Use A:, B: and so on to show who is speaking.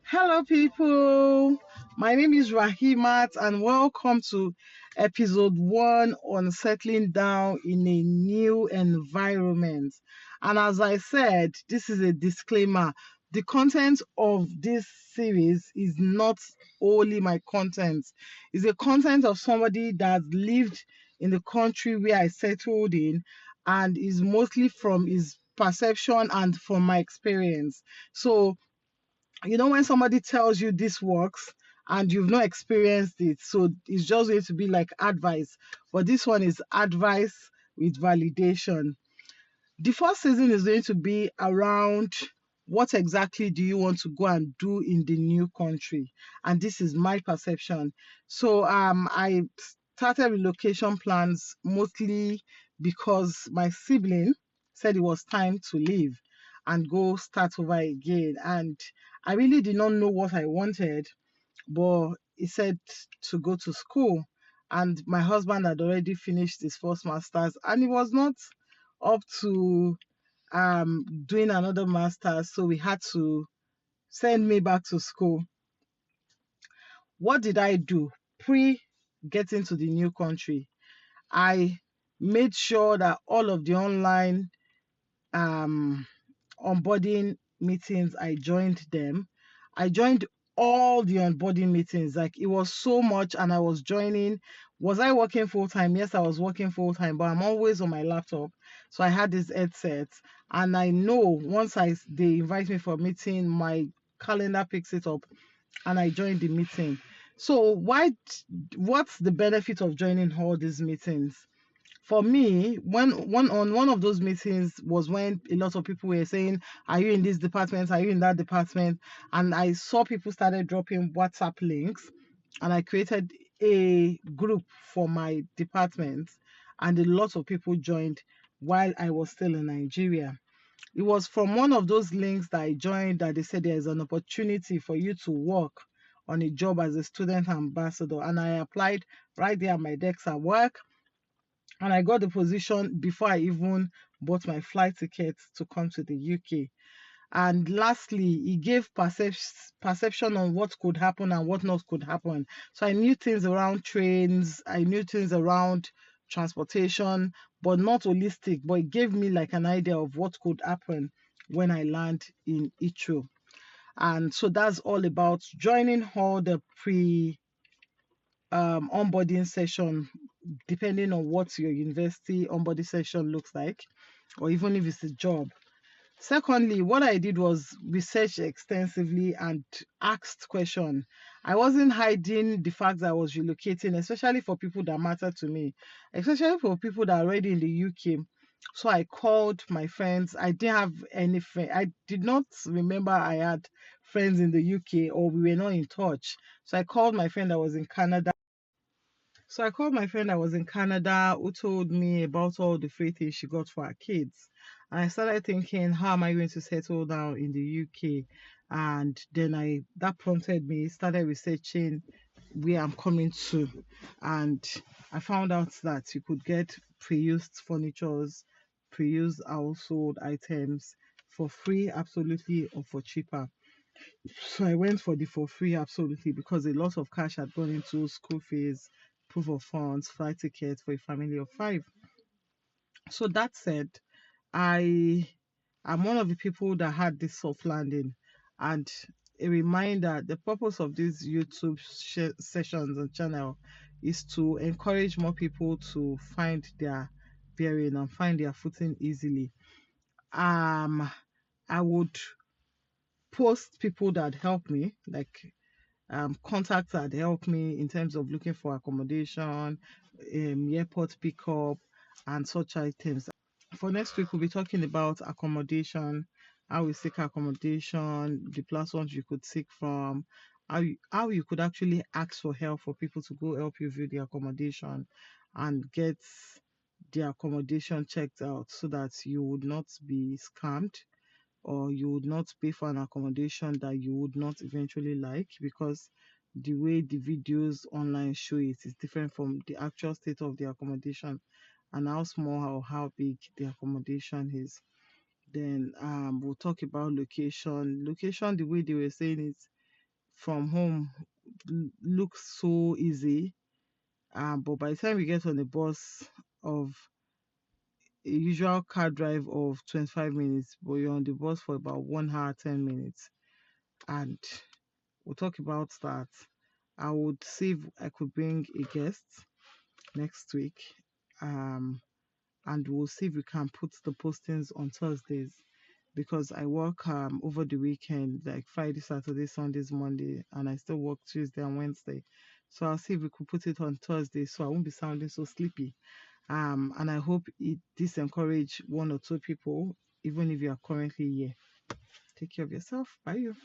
A: Hello, people. My name is Rahimat, and welcome to episode one on settling down in a new environment. And as I said, this is a disclaimer. The content of this series is not only my content, it's a content of somebody that lived in the country where I settled in and is mostly from his perception and from my experience. So when somebody tells you this works and you've not experienced it, so it's just going to be like advice, but this one is advice with validation. The first season is going to be around what exactly do you want to go and do in the new country, and this is my perception. So I started relocation plans mostly because my sibling said it was time to leave and go start over again, and I really did not know what I wanted, but he said to go to school. And my husband had already finished his first master's and he was not up to doing another master's, so we had to send me back to school. What did I do pre getting to the new country? I made sure that all of the online um onboarding meetings, I joined them. I joined all the onboarding meetings. Like, it was so much, and I was joining. Was I working full time? Yes, I was working full time, but I'm always on my laptop. So I had this headset, and I know once they invite me for a meeting, my calendar picks it up, and I joined the meeting. So what's the benefit of joining all these meetings? For me, when one of those meetings was when a lot of people were saying, "Are you in this department? Are you in that department?" And I saw people started dropping WhatsApp links, and I created a group for my department, and a lot of people joined while I was still in Nigeria. It was from one of those links that I joined that they said there's an opportunity for you to work on a job as a student ambassador, and I applied right there at my desk at work, and I got the position before I even bought my flight ticket to come to the UK. And lastly, it gave perception on what could happen and what not could happen. So I knew things around trains, I knew things around transportation, but not holistic, but it gave me like an idea of what could happen when I land in Heathrow. And so that's all about joining all the pre onboarding session, depending on what your university onboarding session looks like, or even if it's a job. Secondly, what I did was research extensively and asked questions. I wasn't hiding the fact that I was relocating, especially for people that matter to me, especially for people that are already in the UK. So I called my friends. I didn't have any friend. I did not remember I had friends in the UK, or we were not in touch. So I called my friend that was in Canada. So I called my friend that was in Canada, who told me about all the free things she got for her kids. And I started thinking, how am I going to settle down in the UK? And then I that prompted me, started researching where I'm coming to. And I found out that you could get pre-used furnitures, pre-used household items for free, absolutely, or for cheaper. So I went for the for free, absolutely, because a lot of cash had gone into school fees, proof of funds, flight tickets for a family of five. So that said, I am one of the people that had this soft landing. And a reminder, the purpose of these YouTube sessions and channel is to encourage more people to find their bearing and find their footing easily. Um, I would post people that help me, like contacts that help me in terms of looking for accommodation, airport pickup, and such items. For next week, we'll be talking about accommodation, how we seek accommodation, the platforms you could seek from, how you could actually ask for help for people to go help you view the accommodation and get the accommodation checked out so that you would not be scammed, or you would not pay for an accommodation that you would not eventually like, because the way the videos online show it is different from the actual state of the accommodation and how small or how big the accommodation is. Then we'll talk about location. Location, the way they were saying it, from home looks so easy, but by the time you get on the bus of a usual car drive of 25 minutes, but you're on the bus for about 1 hour 10 minutes. And we'll talk about that. I would see if I could bring a guest next week, um and we'll see if we can put the postings on Thursdays, because I work over the weekend, like Friday, Saturday, Sundays, Monday, and I still work Tuesday and Wednesday. So I'll see if we could put it on Thursday so I won't be sounding so sleepy. And I hope this encourage one or two people, even if you are currently here. Take care of yourself. Bye. You.